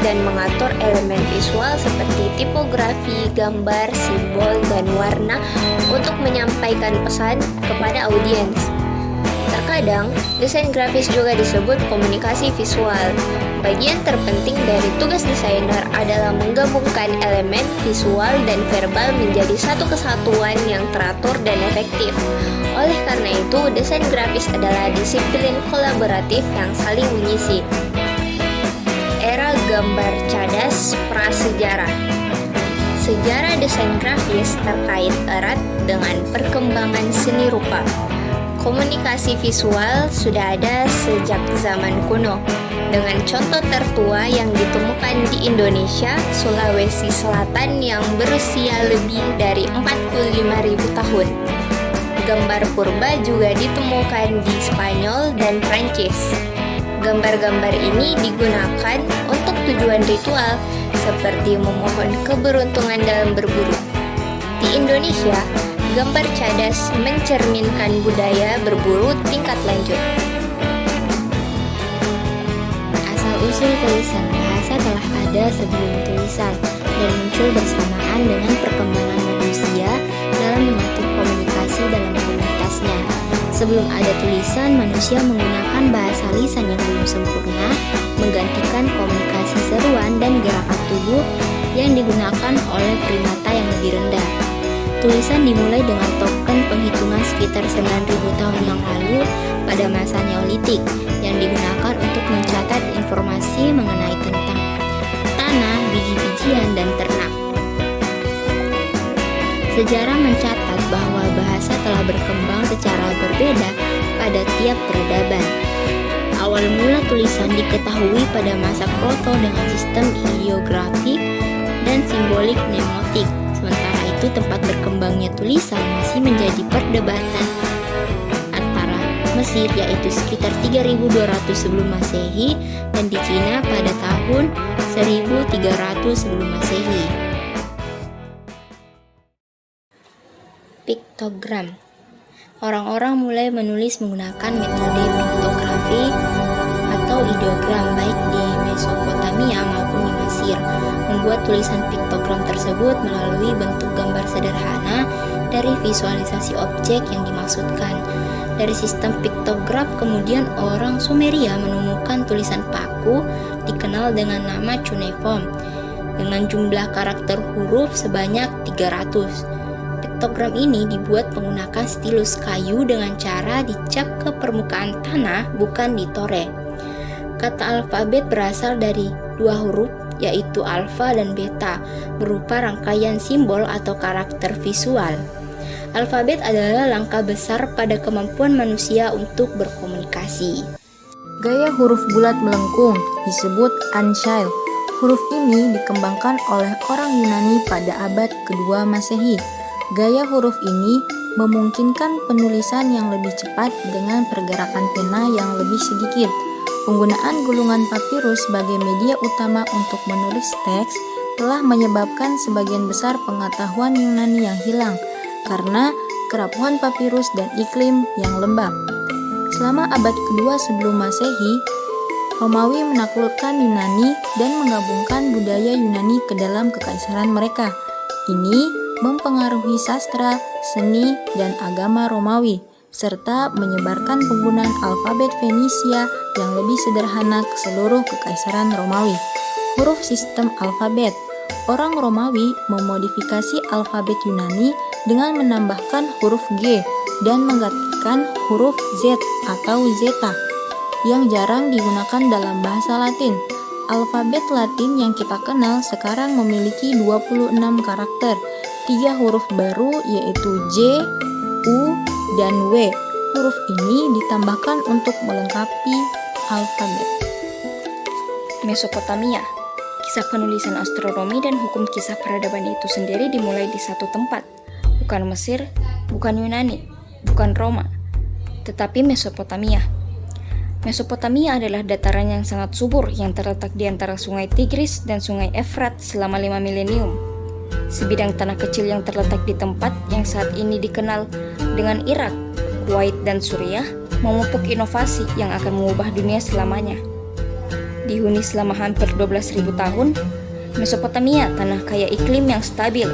dan mengatur elemen visual seperti tipografi, gambar, simbol, dan warna untuk menyampaikan pesan kepada audiens. Terkadang, desain grafis juga disebut komunikasi visual. Bagian terpenting dari tugas desainer adalah menggabungkan elemen visual dan verbal menjadi satu kesatuan yang teratur dan efektif. Oleh karena itu, desain grafis adalah disiplin kolaboratif yang saling mengisi. Era gambar cadas prasejarah. Sejarah desain grafis terkait erat dengan perkembangan seni rupa. Komunikasi visual sudah ada sejak zaman kuno, dengan contoh tertua yang ditemukan di Indonesia, Sulawesi Selatan yang berusia lebih dari 45.000 tahun. Gambar purba juga ditemukan di Spanyol dan Prancis. Gambar-gambar ini digunakan untuk tujuan ritual seperti memohon keberuntungan dalam berburu. Di Indonesia, gambar cadas mencerminkan budaya berburu tingkat lanjut. Asal-usul tulisan bahasa telah ada sebelum tulisan dan muncul bersamaan dengan perkembangan manusia dalam mengatur komunikasi dalam komunitasnya. Sebelum ada tulisan, manusia menggunakan bahasa lisan yang belum sempurna, menggantikan komunikasi seruan dan gerakan tubuh yang digunakan oleh primata yang lebih rendah. Tulisan dimulai dengan token penghitungan sekitar 9.000 tahun yang lalu pada masa Neolitik yang digunakan untuk mencatat informasi mengenai tentang tanah, biji-bijian, dan ternak. Sejarah mencatat bahwa bahasa telah berkembang secara berbeda pada tiap peradaban. Awal mula tulisan diketahui pada masa Proto dengan sistem ideografik dan simbolik mnemotik. Sementara itu, tempat berkembangnya tulisan masih menjadi perdebatan antara Mesir, yaitu sekitar 3200 sebelum Masehi, dan di Cina pada tahun 1300 sebelum Masehi. Piktogram. Orang-orang mulai menulis menggunakan metode piktografi atau ideogram baik di Mesopotamia maupun di Mesir. Membuat tulisan piktogram tersebut melalui bentuk gambar sederhana dari visualisasi objek yang dimaksudkan. Dari sistem piktograf kemudian orang Sumeria menemukan tulisan paku dikenal dengan nama cuneiform dengan jumlah karakter huruf sebanyak 300. Piktogram ini dibuat menggunakan stilus kayu dengan cara dicap ke permukaan tanah, bukan ditore. Kata alfabet berasal dari dua huruf, yaitu alfa dan beta, berupa rangkaian simbol atau karakter visual. Alfabet adalah langkah besar pada kemampuan manusia untuk berkomunikasi. Gaya huruf bulat melengkung disebut uncial. Huruf ini dikembangkan oleh orang Yunani pada abad kedua Masehi. Gaya huruf ini memungkinkan penulisan yang lebih cepat dengan pergerakan pena yang lebih sedikit. Penggunaan gulungan papirus sebagai media utama untuk menulis teks telah menyebabkan sebagian besar pengetahuan Yunani yang hilang karena kerapuhan papirus dan iklim yang lembab. Selama abad kedua sebelum Masehi, Romawi menaklukkan Yunani dan menggabungkan budaya Yunani ke dalam kekaisaran mereka. Ini mempengaruhi sastra, seni, dan agama Romawi, serta menyebarkan penggunaan alfabet Fenisia yang lebih sederhana ke seluruh kekaisaran Romawi. Huruf sistem alfabet. Orang Romawi memodifikasi alfabet Yunani dengan menambahkan huruf G dan menggantikan huruf Z atau Zeta yang jarang digunakan dalam bahasa Latin. Alfabet Latin yang kita kenal sekarang memiliki 26 karakter. 3 huruf baru yaitu J, U, dan W. Huruf ini ditambahkan untuk melengkapi alfabet. Mesopotamia. Kisah penulisan astronomi dan hukum kisah peradaban itu sendiri dimulai di satu tempat. Bukan Mesir, bukan Yunani, bukan Roma, tetapi Mesopotamia. Mesopotamia adalah dataran yang sangat subur yang terletak di antara sungai Tigris dan sungai Efrat selama 5 milenium. Sebidang tanah kecil yang terletak di tempat yang saat ini dikenal dengan Irak, Kuwait, dan Suriah memupuk inovasi yang akan mengubah dunia selamanya. Dihuni selama hampir 12.000 tahun, Mesopotamia tanah kaya iklim yang stabil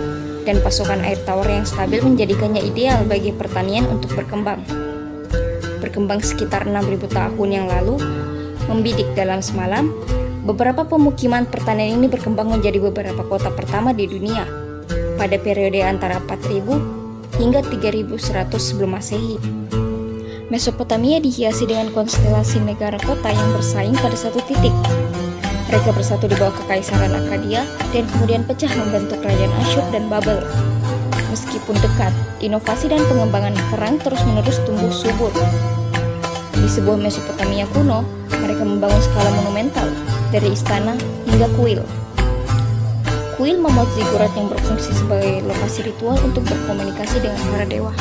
dan pasokan air tawar yang stabil menjadikannya ideal bagi pertanian untuk berkembang. Berkembang sekitar 6.000 tahun yang lalu, membidik dalam semalam, beberapa pemukiman pertanian ini berkembang menjadi beberapa kota pertama di dunia pada periode antara 4.000 hingga 3.100 sebelum Masehi. Mesopotamia dihiasi dengan konstelasi negara kota yang bersaing pada satu titik. Mereka bersatu di bawah kekaisaran Akkadia dan kemudian pecah membentuk kerajaan Asyur dan Babel. Meskipun dekat, inovasi dan pengembangan perang terus-menerus tumbuh subur. Di sebuah Mesopotamia kuno, mereka membangun skala monumental, dari istana hingga kuil. Kuil memuat zigurat yang berfungsi sebagai lokasi ritual untuk berkomunikasi dengan para dewa.